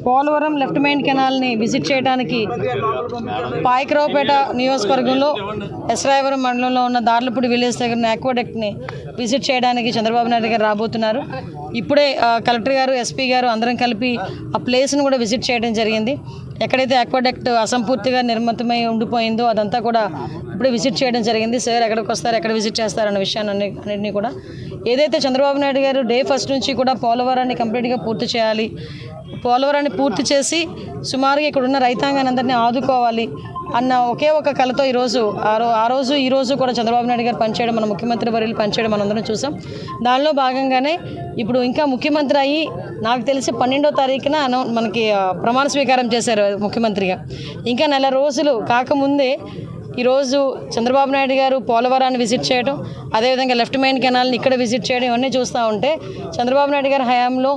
Polavaram left main కెనాల్ని visit చేయడానికి పాయకరావుపేట నియోజకవర్గంలో ఎస్రాయవరం మండలంలో ఉన్న దార్లపూడి విలేజ్ దగ్గర ఆక్వాడక్ట్ని విజిట్ చేయడానికి చంద్రబాబు నాయుడు గారు రాబోతున్నారు. ఇప్పుడే కలెక్టర్ గారు, ఎస్పీ గారు అందరం కలిపి ఆ ప్లేస్ను కూడా విజిట్ చేయడం జరిగింది. ఎక్కడైతే ఆక్వాడక్ట్ అసంపూర్తిగా నిర్మితమై ఉండిపోయిందో అదంతా కూడా ఇప్పుడే విజిట్ చేయడం జరిగింది. సార్ ఎక్కడికి వస్తారు, ఎక్కడ విజిట్ చేస్తారన్న విషయాన్ని అన్నింటినీ కూడా ఏదైతే చంద్రబాబు నాయుడు గారు డే ఫస్ట్ నుంచి కూడా పోలవరాన్ని కంప్లీట్గా పూర్తి చేయాలి, పోలవరాన్ని పూర్తి చేసి సుమారుగా ఇక్కడ ఉన్న రైతాంగాన్ని అందరినీ ఆదుకోవాలి అన్న ఒకే ఒక కళతో ఈ రోజు కూడా చంద్రబాబు నాయుడు గారు పనిచేయడం, మన ముఖ్యమంత్రి వర్యులు పనిచేయడం మనందరం చూసాం. దానిలో భాగంగానే ఇప్పుడు ఇంకా ముఖ్యమంత్రి అయ్యి నాకు తెలిసి 12వ తారీఖున మనకి ప్రమాణ స్వీకారం చేశారు ముఖ్యమంత్రిగా. ఇంకా నెల రోజులు కాకముందే ఈరోజు చంద్రబాబు నాయుడు గారు పోలవరాన్ని విజిట్ చేయడం, అదేవిధంగా లెఫ్ట్ మెయిన్ కెనాల్ని ఇక్కడ విజిట్ చేయడం, ఇవన్నీ చూస్తూ ఉంటే చంద్రబాబు నాయుడు గారి హయాంలో